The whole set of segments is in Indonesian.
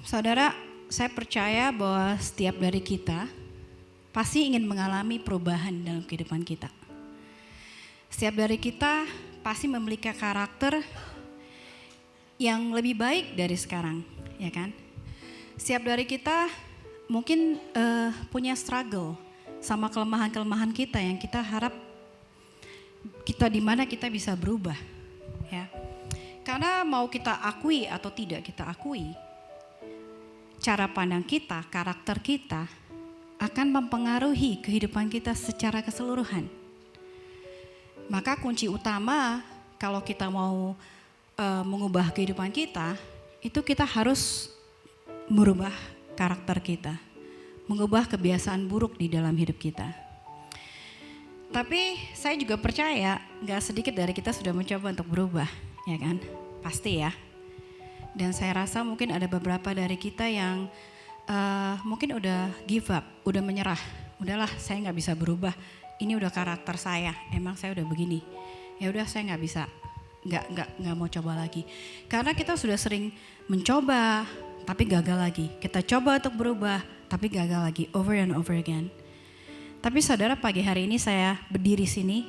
Saudara, saya percaya bahwa setiap dari kita pasti ingin mengalami perubahan dalam kehidupan kita. Setiap dari kita pasti memiliki karakter yang lebih baik dari sekarang, ya kan? Setiap dari kita mungkin punya struggle sama kelemahan-kelemahan kita yang kita harap kita di mana kita bisa berubah, ya. Karena mau kita akui atau tidak kita akui, cara pandang kita, karakter kita akan mempengaruhi kehidupan kita secara keseluruhan. Maka kunci utama kalau kita mau mengubah kehidupan kita, itu kita harus merubah karakter kita, mengubah kebiasaan buruk di dalam hidup kita. Tapi saya juga percaya gak sedikit dari kita sudah mencoba untuk berubah, ya kan? Pasti ya. Dan saya rasa mungkin ada beberapa dari kita yang mungkin udah give up, udah menyerah. Udahlah, saya gak bisa berubah. Ini udah karakter saya, emang saya udah begini. Ya udah, saya gak bisa, nggak mau coba lagi. Karena kita sudah sering mencoba, tapi gagal lagi. Kita coba untuk berubah, tapi gagal lagi, over and over again. Tapi saudara, pagi hari ini saya berdiri sini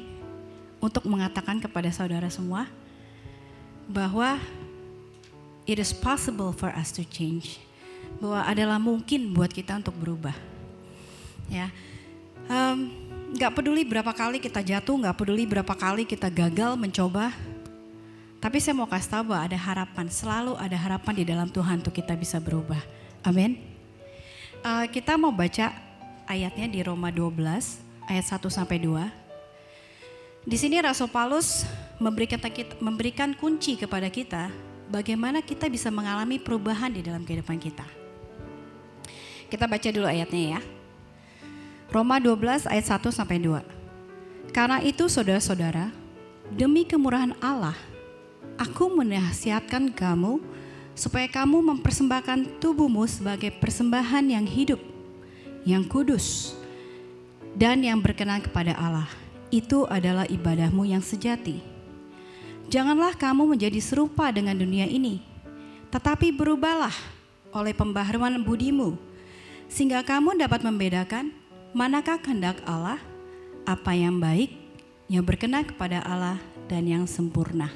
untuk mengatakan kepada saudara semua bahwa it is possible for us to change. Bahwa adalah mungkin buat kita untuk berubah. Ya, gak peduli berapa kali kita jatuh, gak peduli berapa kali kita gagal mencoba. Tapi saya mau kasih tahu bahwa ada harapan, selalu ada harapan di dalam Tuhan untuk kita bisa berubah. Amin. Kita mau baca ayatnya di Roma 12 ayat 1-2. Di sini Rasul Paulus memberikan kunci kepada kita bagaimana kita bisa mengalami perubahan di dalam kehidupan kita. Kita baca dulu ayatnya ya. Roma 12 ayat 1-2. Karena itu saudara-saudara, demi kemurahan Allah, aku menasihatkan kamu supaya kamu mempersembahkan tubuhmu sebagai persembahan yang hidup, yang kudus, dan yang berkenan kepada Allah. Itu adalah ibadahmu yang sejati. Janganlah kamu menjadi serupa dengan dunia ini, tetapi berubahlah oleh pembaharuan budimu, sehingga kamu dapat membedakan manakah kehendak Allah, apa yang baik, yang berkenan kepada Allah, dan yang sempurna.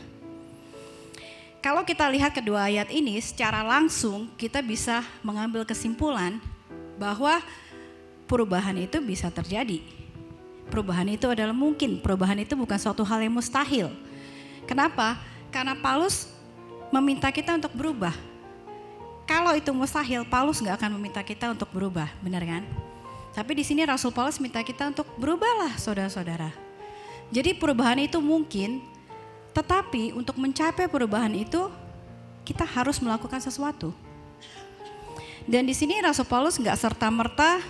Kalau kita lihat kedua ayat ini secara langsung, kita bisa mengambil kesimpulan bahwa perubahan itu bisa terjadi. Perubahan itu adalah mungkin, perubahan itu bukan suatu hal yang mustahil. Kenapa? Karena Paulus meminta kita untuk berubah. Kalau itu mustahil, Paulus gak akan meminta kita untuk berubah, benar kan? Tapi di sini Rasul Paulus minta kita untuk berubahlah, saudara-saudara. Jadi perubahan itu mungkin, tetapi untuk mencapai perubahan itu kita harus melakukan sesuatu. Dan di sini Rasul Paulus nggak serta-merta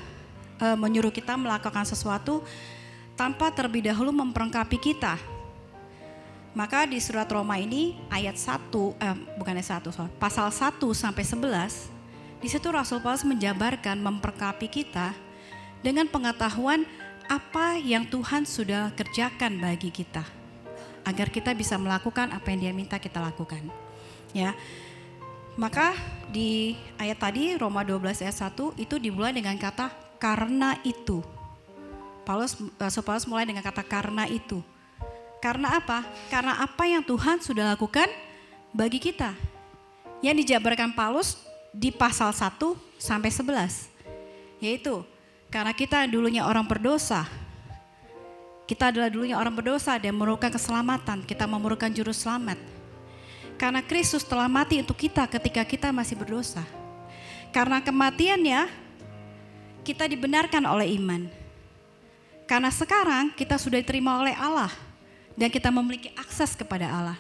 menyuruh kita melakukan sesuatu tanpa terlebih dahulu memperlengkapi kita. Maka di surat Roma ini ayat 1, pasal 1-11, di situ Rasul Paulus menjabarkan memperlengkapi kita dengan pengetahuan apa yang Tuhan sudah kerjakan bagi kita, agar kita bisa melakukan apa yang Dia minta kita lakukan. Ya. Maka di ayat tadi Roma 12 ayat 1 itu dimulai dengan kata karena itu. Rasul Paulus mulai dengan kata karena itu. Karena apa? Karena apa yang Tuhan sudah lakukan bagi kita. Yang dijabarkan Paulus di pasal 1-11. Yaitu karena kita dulunya orang berdosa. Kita adalah dulunya orang berdosa dan memerlukan keselamatan. Kita memerlukan juru selamat. Karena Kristus telah mati untuk kita ketika kita masih berdosa. Karena kematiannya kita dibenarkan oleh iman. Karena sekarang kita sudah diterima oleh Allah dan kita memiliki akses kepada Allah.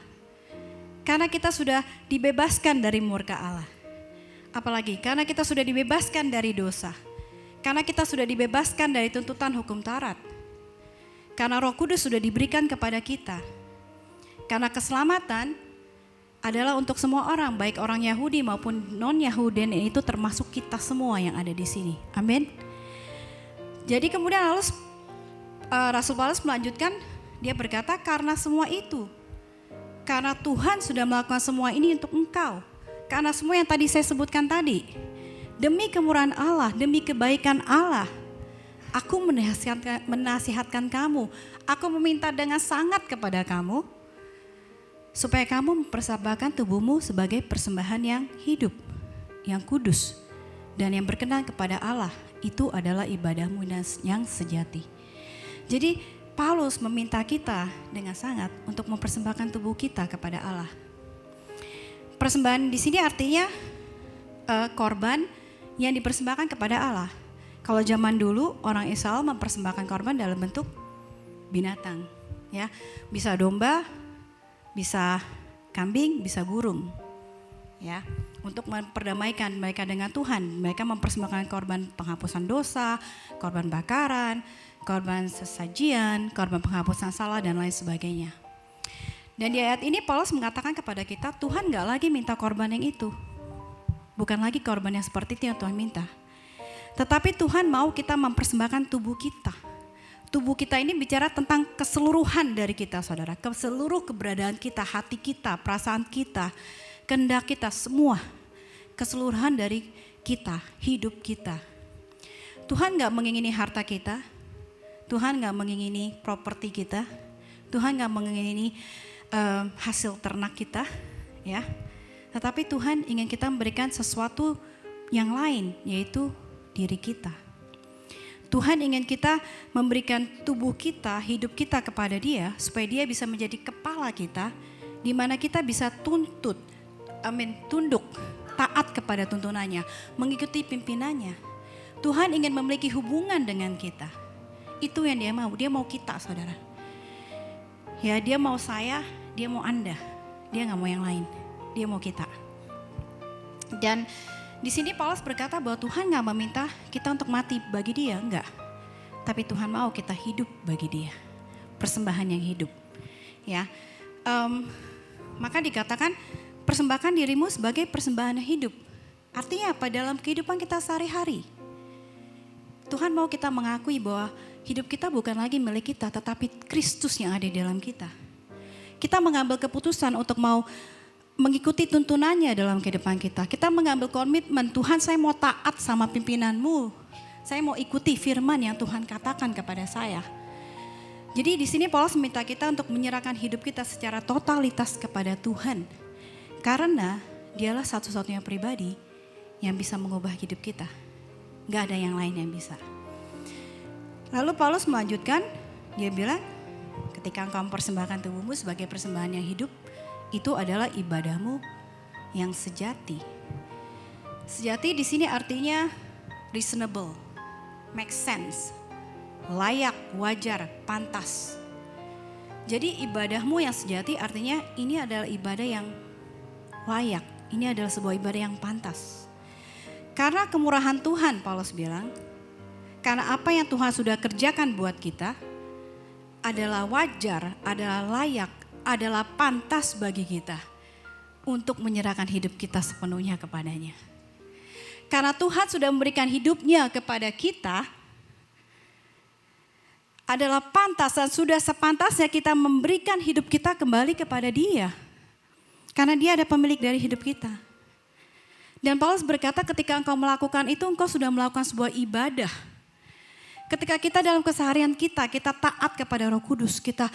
Karena kita sudah dibebaskan dari murka Allah. Apalagi karena kita sudah dibebaskan dari dosa. Karena kita sudah dibebaskan dari tuntutan hukum Taurat. Karena Roh Kudus sudah diberikan kepada kita. Karena keselamatan adalah untuk semua orang, baik orang Yahudi maupun non-Yahudi, itu termasuk kita semua yang ada di sini. Amin. Jadi kemudian Rasul Paulus melanjutkan, dia berkata karena semua itu, karena Tuhan sudah melakukan semua ini untuk engkau, Karena semua yang tadi saya sebutkan tadi, demi kemurahan Allah, demi kebaikan Allah, aku menasihatkan kamu, aku meminta dengan sangat kepada kamu, supaya kamu mempersembahkan tubuhmu sebagai persembahan yang hidup, yang kudus, dan yang berkenan kepada Allah. Itu adalah ibadahmu yang sejati. Jadi Paulus meminta kita dengan sangat untuk mempersembahkan tubuh kita kepada Allah. Persembahan di sini artinya korban yang dipersembahkan kepada Allah. Kalau zaman dulu orang Israel mempersembahkan korban dalam bentuk binatang, ya, bisa domba, bisa kambing, bisa burung, ya, untuk memperdamaikan mereka dengan Tuhan. Mereka mempersembahkan korban penghapusan dosa, korban bakaran, korban sesajian, korban penghapusan salah dan lain sebagainya. Dan di ayat ini Paulus mengatakan kepada kita, Tuhan gak lagi minta korban yang itu. Bukan lagi korban yang seperti itu yang Tuhan minta. Tetapi Tuhan mau kita mempersembahkan tubuh kita. Tubuh kita ini bicara tentang keseluruhan dari kita, saudara. Seluruh keberadaan kita, hati kita, perasaan kita, kehendak kita, semua. Keseluruhan dari kita, hidup kita. Tuhan gak mengingini harta kita. Tuhan gak mengingini properti kita. Tuhan gak mengingini hasil ternak kita, ya. Tetapi Tuhan ingin kita memberikan sesuatu yang lain, yaitu diri kita. Tuhan ingin kita memberikan tubuh kita, hidup kita kepada Dia, supaya Dia bisa menjadi kepala kita, di mana kita bisa tunduk, taat kepada tuntunannya, mengikuti pimpinannya. Tuhan ingin memiliki hubungan dengan kita. Itu yang Dia mau kita, saudara. Ya, Dia mau saya, Dia mau Anda, Dia gak mau yang lain, Dia mau kita. Dan di sini Paulus berkata bahwa Tuhan gak meminta kita untuk mati bagi Dia, enggak. Tapi Tuhan mau kita hidup bagi Dia, persembahan yang hidup. Ya, maka dikatakan persembahkan dirimu sebagai persembahan yang hidup. Artinya apa? Dalam kehidupan kita sehari-hari, Tuhan mau kita mengakui bahwa hidup kita bukan lagi milik kita, tetapi Kristus yang ada di dalam kita. Kita mengambil keputusan untuk mau mengikuti tuntunannya dalam kehidupan kita. Kita mengambil komitmen, Tuhan saya mau taat sama pimpinanmu. Saya mau ikuti firman yang Tuhan katakan kepada saya. Jadi di sini Paulus meminta kita untuk menyerahkan hidup kita secara totalitas kepada Tuhan. Karena Dialah satu-satunya pribadi yang bisa mengubah hidup kita. Gak ada yang lain yang bisa. Lalu Paulus melanjutkan, dia bilang, ketika engkau mempersembahkan tubuhmu sebagai persembahan yang hidup, itu adalah ibadahmu yang sejati. Sejati di sini artinya reasonable, make sense, layak, wajar, pantas. Jadi ibadahmu yang sejati artinya ini adalah ibadah yang layak, ini adalah sebuah ibadah yang pantas. Karena kemurahan Tuhan, Paulus bilang, karena apa yang Tuhan sudah kerjakan buat kita adalah wajar, adalah layak, adalah pantas bagi kita untuk menyerahkan hidup kita sepenuhnya kepadanya. Karena Tuhan sudah memberikan hidupnya kepada kita, adalah pantas dan sudah sepantasnya kita memberikan hidup kita kembali kepada Dia. Karena Dia ada pemilik dari hidup kita. Dan Paulus berkata ketika engkau melakukan itu, engkau sudah melakukan sebuah ibadah. Ketika kita dalam keseharian kita taat kepada Roh Kudus, kita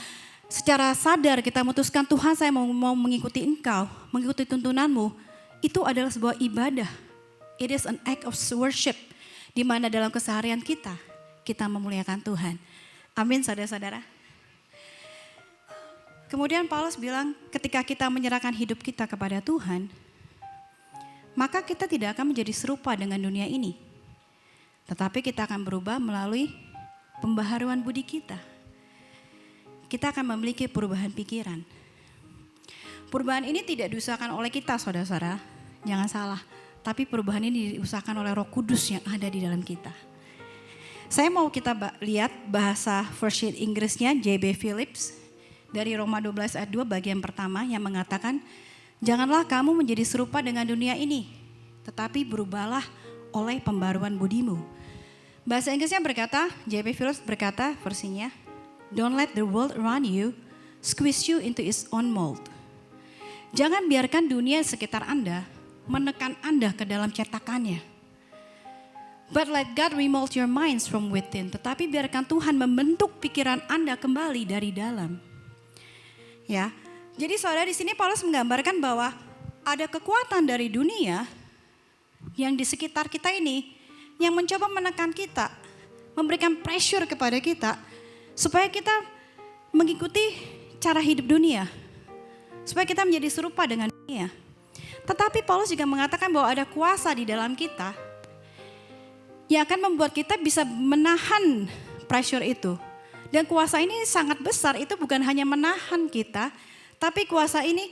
secara sadar kita memutuskan Tuhan saya mau mengikuti engkau, mengikuti tuntunanmu, itu adalah sebuah ibadah. It is an act of worship, di mana dalam keseharian kita memuliakan Tuhan. Amin saudara-saudara. Kemudian Paulus bilang ketika kita menyerahkan hidup kita kepada Tuhan, maka kita tidak akan menjadi serupa dengan dunia ini. Tetapi kita akan berubah melalui pembaharuan budi kita. Kita akan memiliki perubahan pikiran. Perubahan ini tidak diusahakan oleh kita saudara-saudara, jangan salah. Tapi perubahan ini diusahakan oleh Roh Kudus yang ada di dalam kita. Saya mau kita lihat bahasa versi Inggrisnya J.B. Phillips dari Roma 12 ayat 2 bagian pertama yang mengatakan, janganlah kamu menjadi serupa dengan dunia ini, tetapi berubahlah oleh pembaruan budimu. Bahasa Inggrisnya berkata, J.B. Phillips berkata versinya, don't let the world around you squeeze you into its own mold. Jangan biarkan dunia sekitar Anda menekan Anda ke dalam cetakannya. But let God remold your minds from within. Tetapi biarkan Tuhan membentuk pikiran Anda kembali dari dalam. Ya, jadi saudara di sini Paulus menggambarkan bahwa ada kekuatan dari dunia yang di sekitar kita ini yang mencoba menekan kita, memberikan pressure kepada kita supaya kita mengikuti cara hidup dunia, supaya kita menjadi serupa dengan dunia. Tetapi Paulus juga mengatakan bahwa ada kuasa di dalam kita yang akan membuat kita bisa menahan pressure itu. Dan kuasa ini sangat besar, itu bukan hanya menahan kita, tapi kuasa ini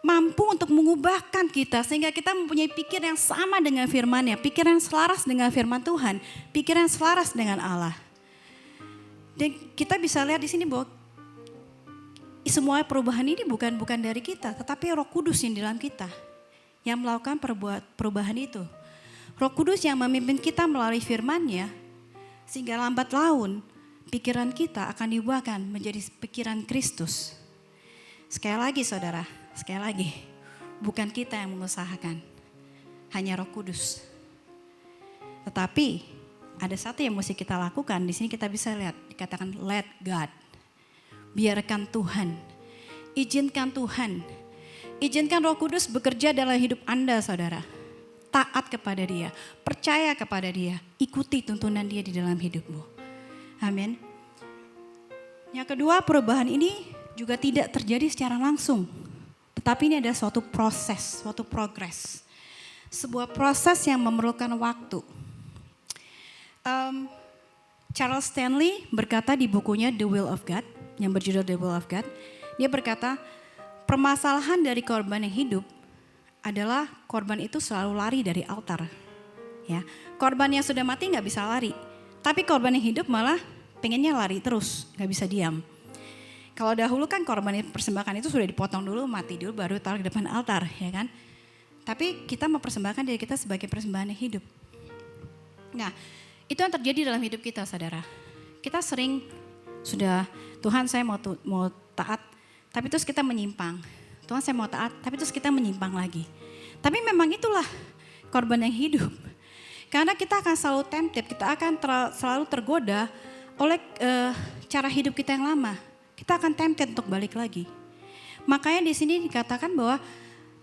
mampu untuk mengubahkan kita sehingga kita mempunyai pikiran yang sama dengan firman-Nya, pikiran yang selaras dengan firman Tuhan, pikiran yang selaras dengan Allah. Dan kita bisa lihat di sini bahwa semua perubahan ini bukan dari kita, tetapi Roh Kudus yang di dalam kita yang melakukan perubahan itu. Roh Kudus yang memimpin kita melalui firman-Nya sehingga lambat laun pikiran kita akan diubahkan menjadi pikiran Kristus. Sekali lagi saudara, sekali lagi, bukan kita yang mengusahakan, hanya Roh Kudus. Tetapi ada satu yang mesti kita lakukan. Di sini kita bisa lihat dikatakan let God. Biarkan Tuhan, izinkan Tuhan, izinkan Roh Kudus bekerja dalam hidup Anda saudara. Taat kepada Dia, percaya kepada Dia, ikuti tuntunan Dia di dalam hidupmu. Amin. Yang kedua, perubahan ini juga tidak terjadi secara langsung. Tetapi ini ada suatu proses, suatu progres. Sebuah proses yang memerlukan waktu. Charles Stanley berkata di bukunya The Will of God, yang berjudul The Will of God. Dia berkata, permasalahan dari korban yang hidup adalah korban itu selalu lari dari altar. Ya, korban yang sudah mati nggak bisa lari, tapi korban yang hidup malah pengennya lari terus, nggak bisa diam. Kalau dahulu kan korban persembahkan itu sudah dipotong dulu, mati dulu, baru taruh di depan altar, ya kan? Tapi kita mempersembahkan diri kita sebagai persembahan yang hidup. Nah, itu yang terjadi dalam hidup kita, saudara. Kita sering sudah Tuhan saya mau taat, tapi terus kita menyimpang. Tuhan saya mau taat, tapi terus kita menyimpang lagi. Tapi memang itulah korban yang hidup. Karena kita akan selalu tempted, kita akan selalu tergoda oleh cara hidup kita yang lama. Kita akan tempted untuk balik lagi. Makanya di sini dikatakan bahwa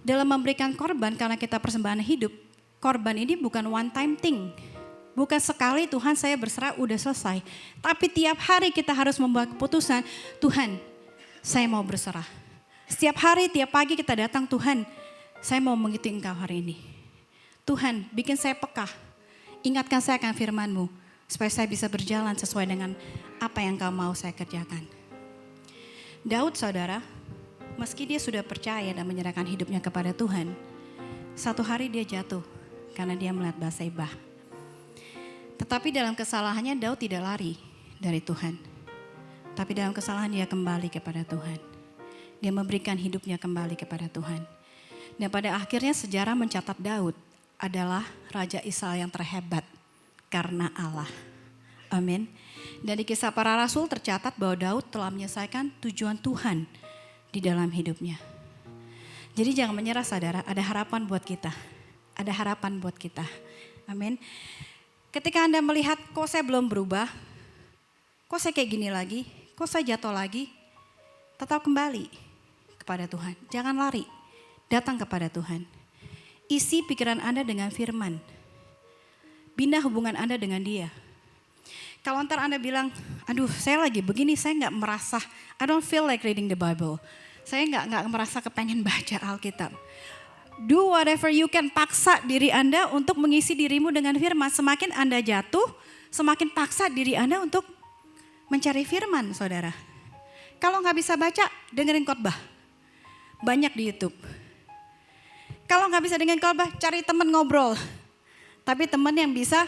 dalam memberikan korban karena kita persembahan hidup, korban ini bukan one time thing. Bukan sekali Tuhan saya berserah udah selesai. Tapi tiap hari kita harus membuat keputusan, Tuhan saya mau berserah. Setiap hari, tiap pagi kita datang, Tuhan saya mau mengikuti Engkau hari ini. Tuhan bikin saya peka, ingatkan saya akan firman-Mu. Supaya saya bisa berjalan sesuai dengan apa yang Engkau mau saya kerjakan. Daud saudara, meski dia sudah percaya dan menyerahkan hidupnya kepada Tuhan, satu hari dia jatuh karena dia melihat Batseba. Tetapi dalam kesalahannya Daud tidak lari dari Tuhan. Tapi dalam kesalahan dia kembali kepada Tuhan. Dia memberikan hidupnya kembali kepada Tuhan. Dan pada akhirnya sejarah mencatat Daud adalah Raja Israel yang terhebat karena Allah. Amin. Dan di Kisah Para Rasul tercatat bahwa Daud telah menyelesaikan tujuan Tuhan di dalam hidupnya. Jadi jangan menyerah saudara, ada harapan buat kita. Ada harapan buat kita. Amin. Ketika Anda melihat kok saya belum berubah, kok saya kayak gini lagi, kok saya jatuh lagi, tetap kembali kepada Tuhan. Jangan lari, datang kepada Tuhan. Isi pikiran Anda dengan firman. Bina hubungan Anda dengan Dia. Kalau ntar Anda bilang, aduh saya lagi begini, saya gak merasa, I don't feel like reading the Bible. Saya gak merasa kepengen baca Alkitab. Do whatever you can, paksa diri Anda untuk mengisi dirimu dengan firman. Semakin Anda jatuh, semakin paksa diri Anda untuk mencari firman saudara. Kalau gak bisa baca, dengerin khotbah. Banyak di YouTube. Kalau gak bisa dengan khotbah, cari teman ngobrol. Tapi teman yang bisa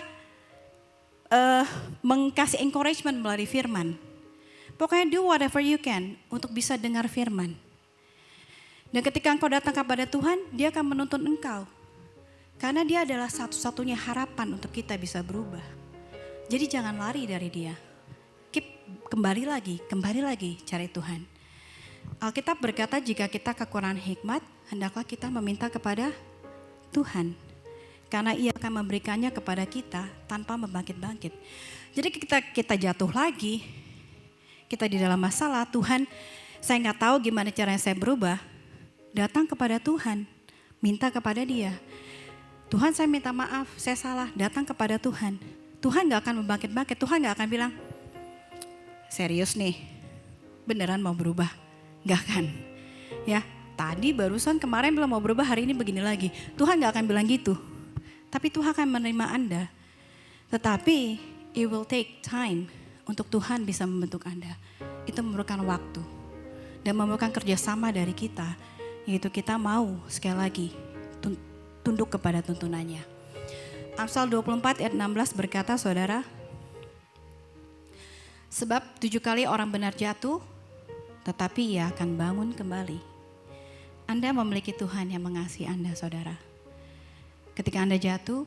mengkasih encouragement melalui firman. Pokoknya do whatever you can untuk bisa dengar firman. Dan ketika engkau datang kepada Tuhan, Dia akan menuntun engkau. Karena Dia adalah satu-satunya harapan untuk kita bisa berubah. Jadi jangan lari dari Dia. Kembali lagi cari Tuhan. Alkitab berkata jika kita kekurangan hikmat, hendaklah kita meminta kepada Tuhan. Karena ia akan memberikannya kepada kita tanpa membangkit-bangkit. Jadi kita jatuh lagi, kita di dalam masalah, Tuhan saya nggak tahu gimana caranya saya berubah. Datang kepada Tuhan, minta kepada Dia. Tuhan saya minta maaf, saya salah, datang kepada Tuhan. Tuhan gak akan membangkit-bangkit, Tuhan gak akan bilang, serius nih, beneran mau berubah? Gak akan. Ya, tadi barusan kemarin belum mau berubah, hari ini begini lagi. Tuhan gak akan bilang gitu. Tapi Tuhan akan menerima Anda. Tetapi it will take time untuk Tuhan bisa membentuk Anda. Itu memerlukan waktu. Dan memerlukan kerjasama dari kita. Yaitu kita mau sekali lagi tunduk kepada tuntunannya. Amsal 24 ayat 16 berkata, saudara, sebab 7 kali orang benar jatuh, tetapi ia akan bangun kembali. Anda memiliki Tuhan yang mengasihi Anda, saudara. Ketika Anda jatuh,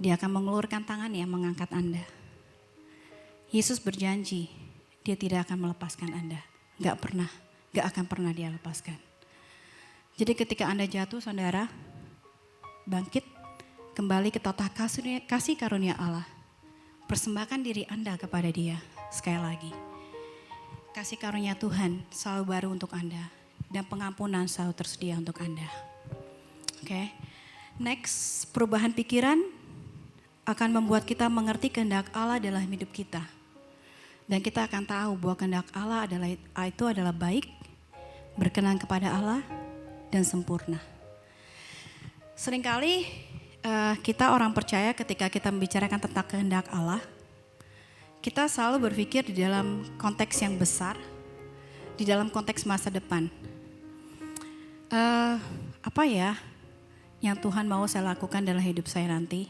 Dia akan mengulurkan tangan yang mengangkat Anda. Yesus berjanji, Dia tidak akan melepaskan Anda. Gak akan pernah Dia lepaskan. Jadi ketika Anda jatuh, saudara, bangkit kembali ke tata kasih karunia Allah. Persembahkan diri Anda kepada Dia. Sekali lagi, kasih karunia Tuhan selalu baru untuk Anda. Dan pengampunan selalu tersedia untuk Anda. Oke. Next, perubahan pikiran akan membuat kita mengerti kehendak Allah dalam hidup kita. Dan kita akan tahu bahwa kehendak Allah adalah baik, berkenan kepada Allah, dan sempurna. Seringkali kita orang percaya ketika kita membicarakan tentang kehendak Allah, kita selalu berpikir di dalam konteks yang besar, di dalam konteks masa depan. Apa ya yang Tuhan mau saya lakukan dalam hidup saya nanti,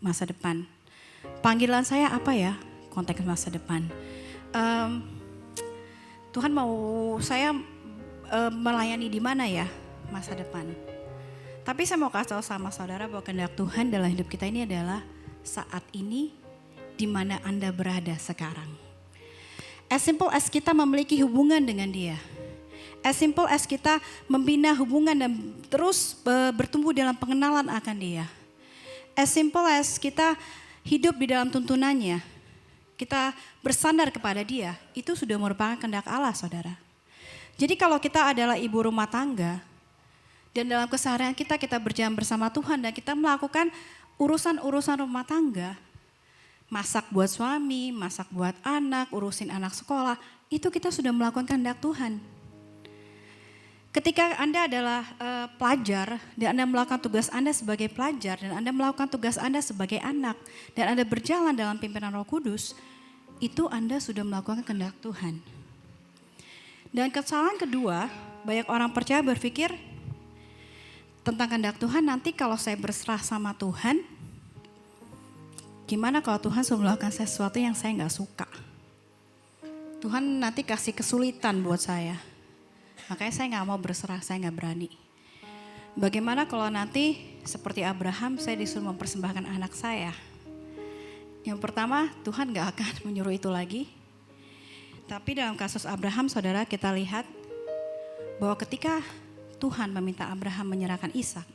masa depan? Panggilan saya apa ya, konteks masa depan? Tuhan mau saya melayani di mana ya, masa depan? Tapi saya mau kasih tahu sama saudara bahwa kehendak Tuhan dalam hidup kita ini adalah saat ini di mana Anda berada sekarang. As simple as kita memiliki hubungan dengan Dia. As simple as kita membina hubungan dan terus bertumbuh dalam pengenalan akan Dia. As simple as kita hidup di dalam tuntunannya. Kita bersandar kepada Dia. Itu sudah merupakan kehendak Allah, saudara. Jadi kalau kita adalah ibu rumah tangga, dan dalam keseharian kita berjalan bersama Tuhan dan kita melakukan urusan-urusan rumah tangga, masak buat suami, masak buat anak, urusin anak sekolah, itu kita sudah melakukan kehendak Tuhan. Ketika Anda adalah pelajar dan Anda melakukan tugas Anda sebagai pelajar dan Anda melakukan tugas Anda sebagai anak dan Anda berjalan dalam pimpinan Roh Kudus, itu Anda sudah melakukan kehendak Tuhan. Dan kesalahan kedua, banyak orang percaya berpikir tentang kehendak Tuhan, nanti kalau saya berserah sama Tuhan, gimana kalau Tuhan sudah melakukan sesuatu yang saya gak suka? Tuhan nanti kasih kesulitan buat saya. Makanya saya gak mau berserah, saya gak berani. Bagaimana kalau nanti seperti Abraham saya disuruh mempersembahkan anak saya? Yang pertama, Tuhan gak akan menyuruh itu lagi. Tapi dalam kasus Abraham, saudara, kita lihat bahwa ketika Tuhan meminta Abraham menyerahkan Ishak,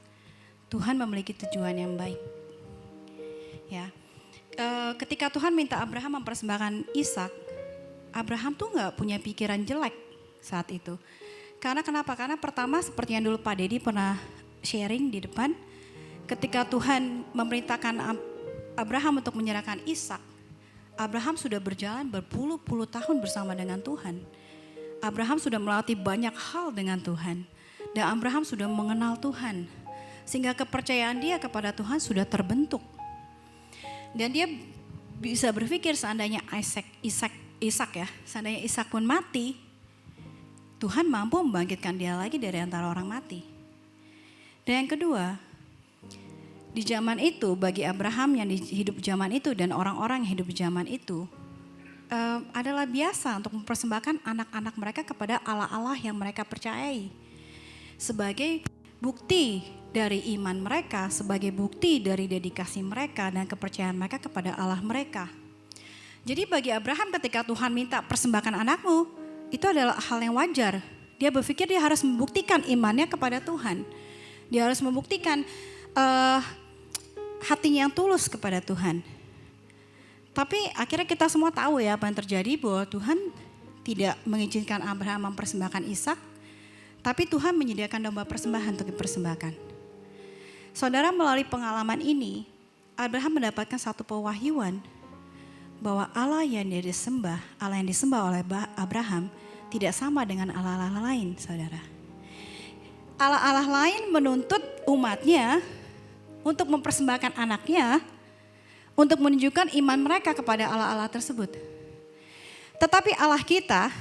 Tuhan memiliki tujuan yang baik. Ya, ketika Tuhan minta Abraham mempersembahkan Ishak, Abraham tuh nggak punya pikiran jelek saat itu. Karena kenapa? Karena pertama seperti yang dulu Pak Dedi pernah sharing di depan, ketika Tuhan memerintahkan Abraham untuk menyerahkan Ishak, Abraham sudah berjalan berpuluh-puluh tahun bersama dengan Tuhan. Abraham sudah melatih banyak hal dengan Tuhan. Dan Abraham sudah mengenal Tuhan. Sehingga kepercayaan dia kepada Tuhan sudah terbentuk. Dan dia bisa berpikir seandainya Ishak ya, seandainya Ishak pun mati, Tuhan mampu membangkitkan dia lagi dari antara orang mati. Dan yang kedua, di zaman itu bagi Abraham yang hidup zaman itu dan orang-orang yang hidup di zaman itu adalah biasa untuk mempersembahkan anak-anak mereka kepada Allah-Allah yang mereka percayai. Sebagai bukti dari iman mereka, sebagai bukti dari dedikasi mereka dan kepercayaan mereka kepada Allah mereka. Jadi bagi Abraham ketika Tuhan minta persembahkan anakmu, itu adalah hal yang wajar. Dia berpikir dia harus membuktikan imannya kepada Tuhan. Dia harus membuktikan hatinya yang tulus kepada Tuhan. Tapi akhirnya kita semua tahu ya apa yang terjadi, bahwa Tuhan tidak mengizinkan Abraham mempersembahkan Ishak, tapi Tuhan menyediakan domba persembahan untuk dipersembahkan. Saudara, melalui pengalaman ini, Abraham mendapatkan satu pewahyuan bahwa Allah yang disembah oleh Abraham tidak sama dengan Allah-Allah lain, saudara. Allah-Allah lain menuntut umatnya untuk mempersembahkan anaknya untuk menunjukkan iman mereka kepada Allah-Allah tersebut. Tetapi Allah kita,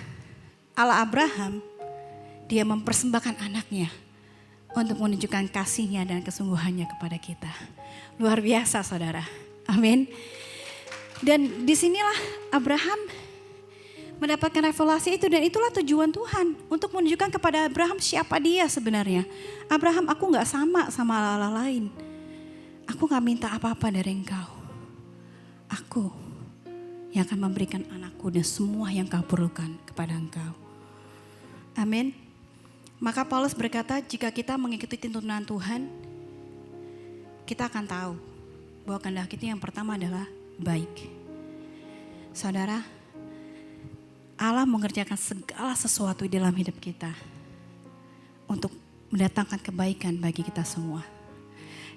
Allah Abraham, dia mempersembahkan anaknya untuk menunjukkan kasihnya dan kesungguhannya kepada kita. Luar biasa, saudara. Amin. Dan disinilah Abraham mendapatkan revelasi itu, dan itulah tujuan Tuhan untuk menunjukkan kepada Abraham siapa dia sebenarnya. Abraham, aku gak sama Allah lain. Aku gak minta apa-apa dari engkau. Aku yang akan memberikan anakku dan semua yang kau perlukan kepada engkau. Amin. Maka Paulus berkata, jika kita mengikuti tuntunan Tuhan, kita akan tahu bahwa kehendak kita yang pertama adalah baik. Saudara, Allah mengerjakan segala sesuatu di dalam hidup kita untuk mendatangkan kebaikan bagi kita semua.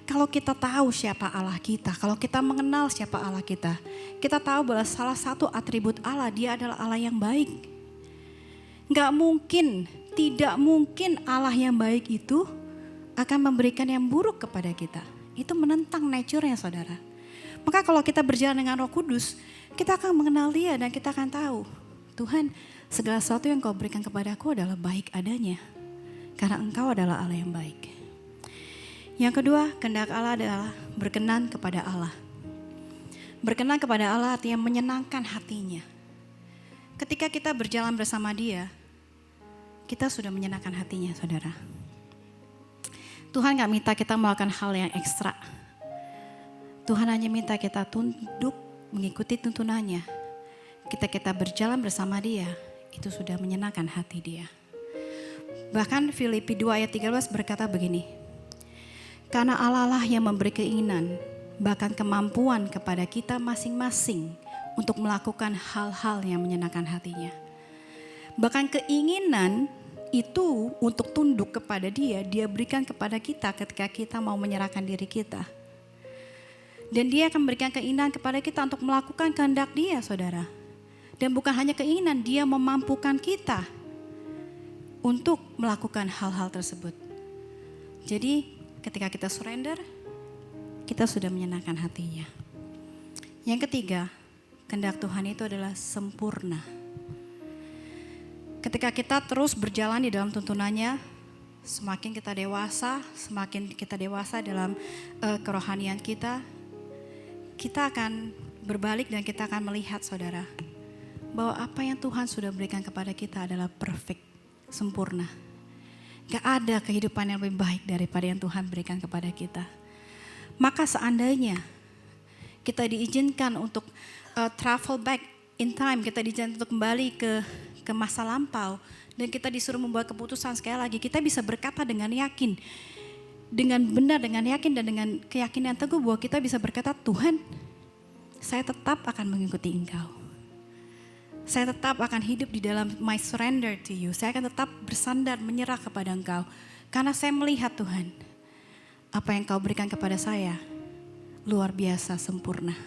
Kalau kita tahu siapa Allah kita, kalau kita mengenal siapa Allah kita tahu bahwa salah satu atribut Allah, dia adalah Allah yang baik. Tidak mungkin Allah yang baik itu akan memberikan yang buruk kepada kita. Itu menentang nature-nya, saudara. Maka kalau kita berjalan dengan Roh Kudus, kita akan mengenal Dia dan kita akan tahu, Tuhan, segala sesuatu yang kau berikan kepadaku adalah baik adanya. Karena engkau adalah Allah yang baik. Yang kedua, kehendak Allah adalah berkenan kepada Allah. Berkenan kepada Allah artinya menyenangkan hatinya. Ketika kita berjalan bersama Dia, kita sudah menyenangkan hatinya, saudara. Tuhan gak minta kita melakukan hal yang ekstra. Tuhan hanya minta kita tunduk mengikuti tuntunannya. Kita berjalan bersama Dia, itu sudah menyenangkan hati Dia. Bahkan Filipi 2 ayat 13 berkata begini, karena Allah lah yang memberi keinginan, bahkan kemampuan kepada kita masing-masing untuk melakukan hal-hal yang menyenangkan hatinya. Bahkan keinginan itu untuk tunduk kepada Dia, Dia berikan kepada kita ketika kita mau menyerahkan diri kita. Dan Dia akan memberikan keinginan kepada kita untuk melakukan kehendak Dia, saudara. Dan bukan hanya keinginan, Dia memampukan kita untuk melakukan hal-hal tersebut. Jadi ketika kita surrender, kita sudah menyenangkan hatinya. Yang ketiga, kehendak Tuhan itu adalah sempurna. Ketika kita terus berjalan di dalam tuntunannya, semakin kita dewasa dalam kerohanian kita akan berbalik dan kita akan melihat, saudara, bahwa apa yang Tuhan sudah berikan kepada kita adalah perfect, sempurna. Gak ada kehidupan yang lebih baik daripada yang Tuhan berikan kepada kita. Maka seandainya kita diizinkan untuk travel back in time, kita diizinkan untuk kembali ke masa lampau, dan kita disuruh membuat keputusan sekali lagi, kita bisa berkata dengan yakin, dengan benar, dengan yakin dan dengan keyakinan teguh bahwa kita bisa berkata, Tuhan, saya tetap akan mengikuti Engkau. Saya tetap akan hidup di dalam my surrender to you. Saya akan tetap bersandar, menyerah kepada Engkau. Karena saya melihat, Tuhan, apa yang Kau berikan kepada saya luar biasa, sempurna.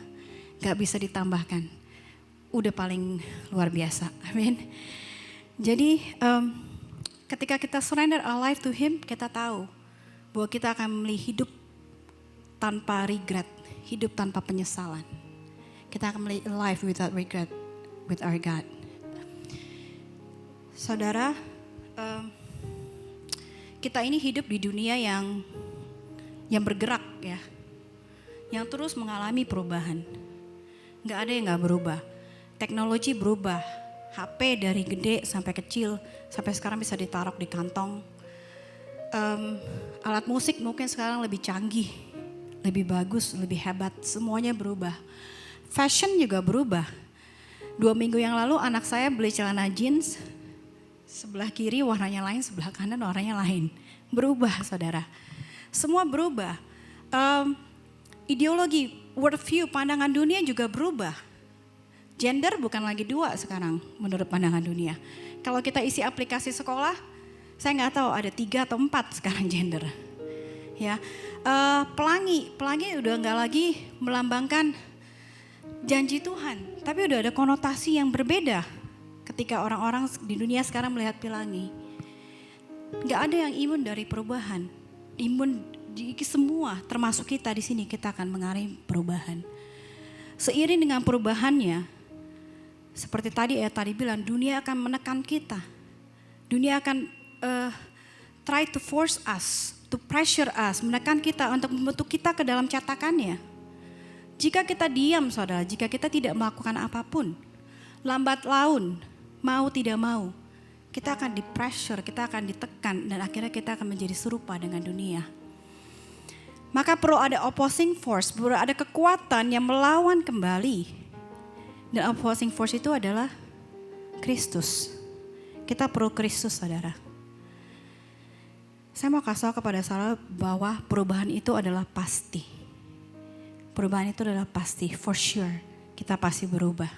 Gak bisa ditambahkan. Udah paling luar biasa. Amin. Jadi ketika kita surrender our life to Him, kita tahu bahwa kita akan memilih hidup tanpa regret, hidup tanpa penyesalan. Kita akan memilih a life without regret with our God. Saudara, kita ini hidup di dunia yang bergerak ya, yang terus mengalami perubahan. Gak ada yang gak berubah. Teknologi berubah, HP dari gede sampai kecil, sampai sekarang bisa ditaruh di kantong. Alat musik mungkin sekarang lebih canggih, lebih bagus, lebih hebat, semuanya berubah. Fashion juga berubah. 2 minggu yang lalu anak saya beli celana jeans, sebelah kiri warnanya lain, sebelah kanan warnanya lain. Berubah, saudara. Semua berubah. Ideologi, worldview, pandangan dunia juga berubah. Gender bukan lagi 2 sekarang menurut pandangan dunia. Kalau kita isi aplikasi sekolah, saya nggak tahu ada 3 atau 4 sekarang gender. Ya, pelangi udah nggak lagi melambangkan janji Tuhan, tapi udah ada konotasi yang berbeda ketika orang-orang di dunia sekarang melihat pelangi. Nggak ada yang imun dari perubahan, imun di semua, termasuk kita di sini, kita akan mengalami perubahan. Seiring dengan perubahannya, seperti tadi bilang, dunia akan menekan kita. Dunia akan try to force us, to pressure us, menekan kita untuk membentuk kita ke dalam cetakannya. Jika kita diam, saudara, jika kita tidak melakukan apapun, lambat laun, mau tidak mau, kita akan di-pressure, kita akan ditekan, dan akhirnya kita akan menjadi serupa dengan dunia. Maka perlu ada opposing force, perlu ada kekuatan yang melawan kembali. Dan opposing force itu adalah Kristus. Kita perlu Kristus, saudara. Saya mau kasih tahu kepada saudara bahwa perubahan itu adalah pasti. Perubahan itu adalah pasti, for sure. Kita pasti berubah.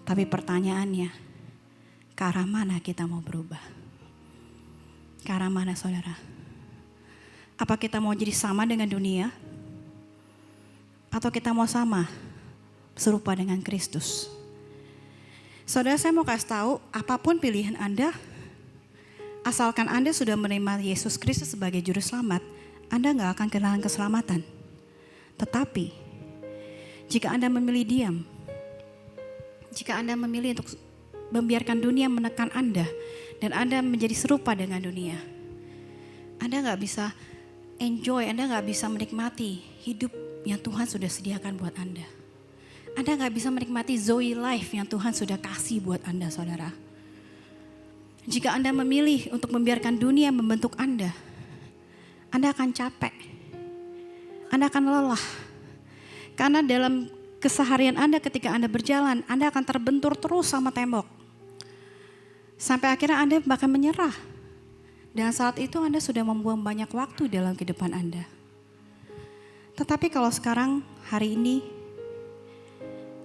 Tapi pertanyaannya, ke arah mana kita mau berubah? Ke arah mana, saudara? Apa kita mau jadi sama dengan dunia? Atau kita mau sama, serupa dengan Kristus? Saudara, saya mau kasih tahu, apapun pilihan Anda, asalkan Anda sudah menerima Yesus Kristus sebagai juru selamat, Anda gak akan kehilangan keselamatan. Tetapi, jika Anda memilih diam, jika Anda memilih untuk membiarkan dunia menekan Anda, dan Anda menjadi serupa dengan dunia, Anda gak bisa enjoy, Anda gak bisa menikmati hidup yang Tuhan sudah sediakan buat Anda. Anda gak bisa menikmati Zoe life yang Tuhan sudah kasih buat Anda, saudara. Jika Anda memilih untuk membiarkan dunia membentuk Anda akan capek. Anda akan lelah. Karena dalam keseharian Anda ketika Anda berjalan, Anda akan terbentur terus sama tembok. Sampai akhirnya Anda bahkan menyerah. Dan saat itu Anda sudah membuang banyak waktu dalam kehidupan Anda. Tetapi kalau sekarang, hari ini,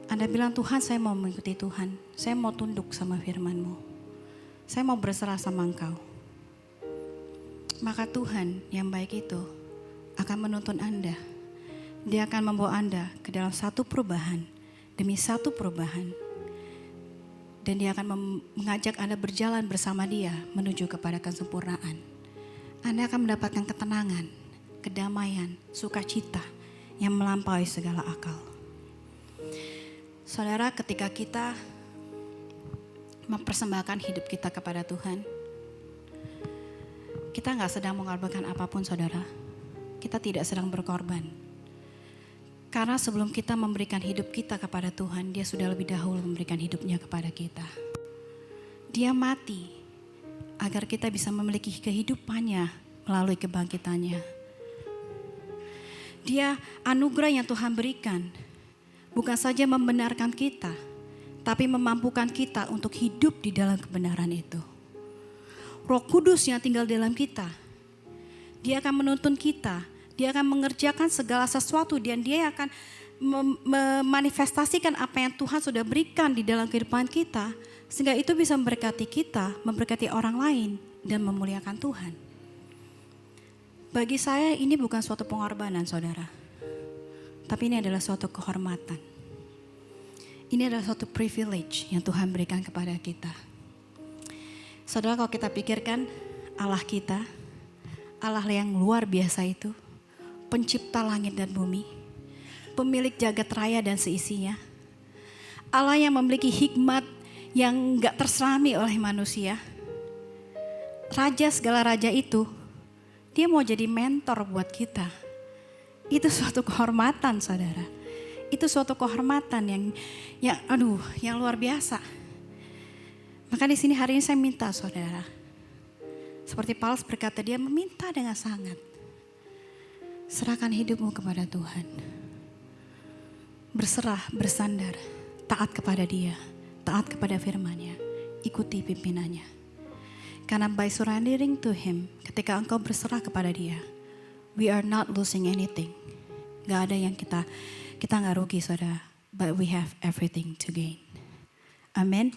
Anda bilang, Tuhan, saya mau mengikuti Tuhan. Saya mau tunduk sama firman-Mu. Saya mau berserah sama Engkau. Maka Tuhan yang baik itu akan menuntun Anda. Dia akan membawa Anda ke dalam satu perubahan demi satu perubahan. Dan dia akan mengajak Anda berjalan bersama dia menuju kepada kesempurnaan. Anda akan mendapatkan ketenangan, kedamaian, sukacita yang melampaui segala akal. Saudara, ketika kita mempersembahkan hidup kita kepada Tuhan, kita gak sedang mengorbankan apapun, saudara. Kita tidak sedang berkorban. Karena sebelum kita memberikan hidup kita kepada Tuhan, dia sudah lebih dahulu memberikan hidupnya kepada kita. Dia mati agar kita bisa memiliki kehidupannya melalui kebangkitannya. Dia anugerah yang Tuhan berikan bukan saja membenarkan kita, tapi memampukan kita untuk hidup di dalam kebenaran itu. Roh Kudus yang tinggal dalam kita, dia akan menuntun kita. Dia akan mengerjakan segala sesuatu dan dia akan memanifestasikan apa yang Tuhan sudah berikan di dalam kehidupan kita. Sehingga itu bisa memberkati kita, memberkati orang lain dan memuliakan Tuhan. Bagi saya ini bukan suatu pengorbanan, saudara. Tapi ini adalah suatu kehormatan. Ini adalah suatu privilege yang Tuhan berikan kepada kita. Saudara, kalau kita pikirkan Allah kita, Allah yang luar biasa itu, pencipta langit dan bumi, pemilik jagat raya dan seisinya, Allah yang memiliki hikmat yang gak terselami oleh manusia, Raja segala raja itu, dia mau jadi mentor buat kita. Itu suatu kehormatan, saudara. Itu suatu kehormatan yang luar biasa. Maka di sini hari ini saya minta, saudara, seperti Paulus berkata, dia meminta dengan sangat. Serahkan hidupmu kepada Tuhan. Berserah, bersandar, taat kepada dia, taat kepada firman-Nya, ikuti pimpinannya. Karena by surrendering to Him, ketika engkau berserah kepada dia, we are not losing anything. Gak ada yang kita nggak rugi saudara, but we have everything to gain. Amin.